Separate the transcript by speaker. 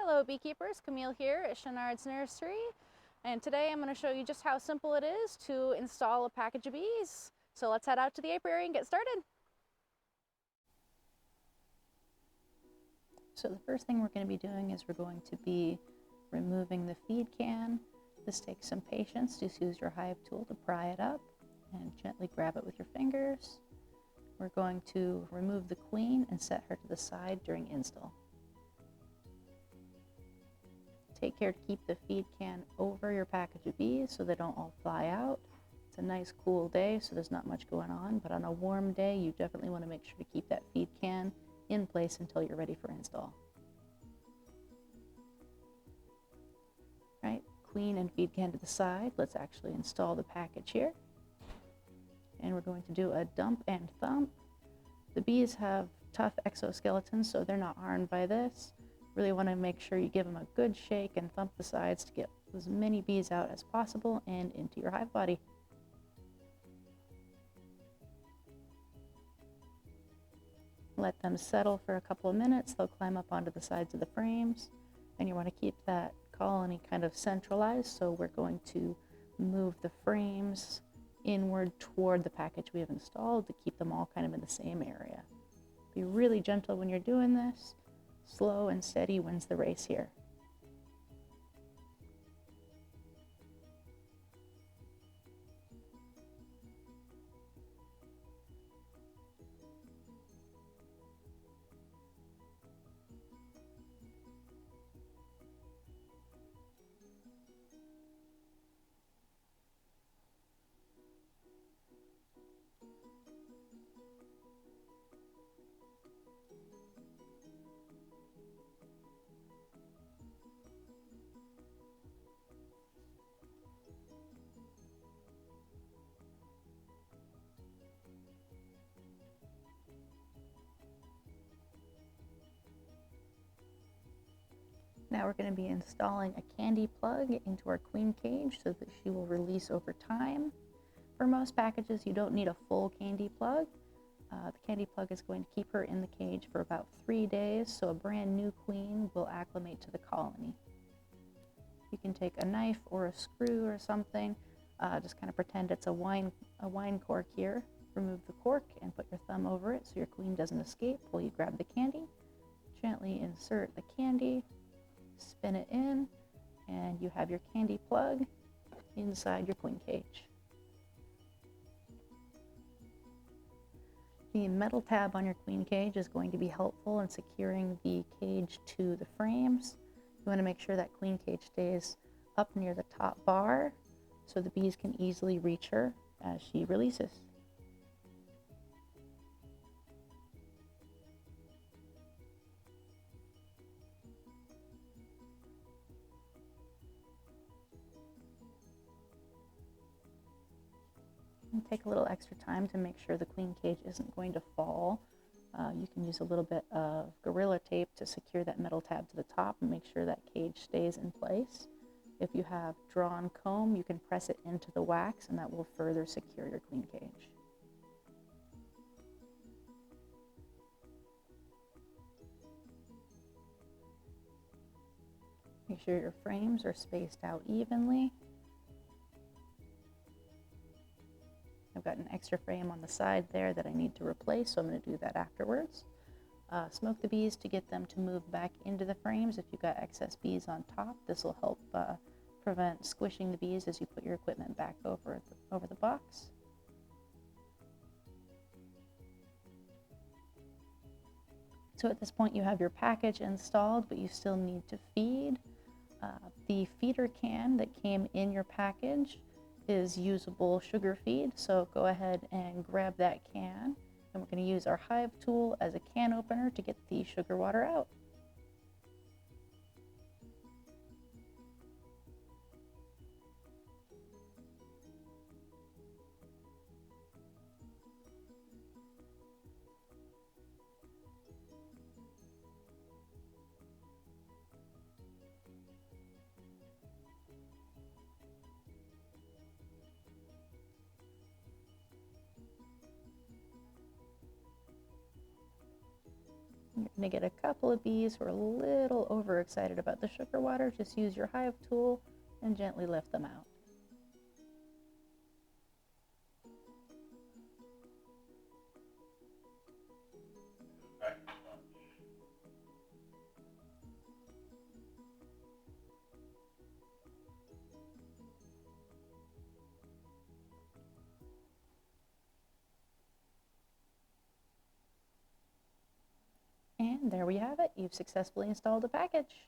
Speaker 1: Hello beekeepers, Camille here at Chenard's Nursery, and today I'm going to show you just how simple it is to install a package of bees. So let's head out to the apiary and get started. So the first thing we're going to be doing is we're going to be removing the feed can. This takes some patience. Just use your hive tool to pry it up and gently grab it with your fingers. We're going to remove the queen and set her to the side during install. Take care to keep the feed can over your package of bees so they don't all fly out. It's a nice cool day, so there's not much going on, but on a warm day, you definitely want to make sure to keep that feed can in place until you're ready for install. Right, queen and feed can to the side. Let's actually install the package here. And we're going to do a dump and thump. The bees have tough exoskeletons, so they're not harmed by this. Really want to make sure you give them a good shake and thump the sides to get as many bees out as possible and into your hive body. Let them settle for a couple of minutes. They'll climb up onto the sides of the frames, and you want to keep that colony kind of centralized, so we're going to move the frames inward toward the package we have installed to keep them all kind of in the same area. Be really gentle when you're doing this. Slow and steady wins the race here. Now we're going to be installing a candy plug into our queen cage so that she will release over time. For most packages, you don't need a full candy plug. The candy plug is going to keep her in the cage for about 3 days, so a brand new queen will acclimate to the colony. You can take a knife or a screw or something, just kind of pretend it's a wine cork here. Remove the cork and put your thumb over it so your queen doesn't escape while you grab the candy. Gently insert the candy, spin it in, and you have your candy plug inside your queen cage. The metal tab on your queen cage is going to be helpful in securing the cage to the frames. You want to make sure that queen cage stays up near the top bar so the bees can easily reach her as she releases. And take a little extra time to make sure the queen cage isn't going to fall. You can use a little bit of Gorilla Tape to secure that metal tab to the top and make sure that cage stays in place. If you have drawn comb, you can press it into the wax and that will further secure your queen cage. Make sure your frames are spaced out evenly. I've got an extra frame on the side there that I need to replace, so I'm going to do that afterwards. Smoke the bees to get them to move back into the frames. If you've got excess bees on top, this will help prevent squishing the bees as you put your equipment back over the box. So at this point you have your package installed, but you still need to feed. The feeder can that came in your package is usable sugar feed, so go ahead and grab that can, and we're going to use our hive tool as a can opener to get the sugar water out. You're going to get a couple of bees who are a little overexcited about the sugar water. Just use your hive tool and gently lift them out. And there we have it. You've successfully installed a package.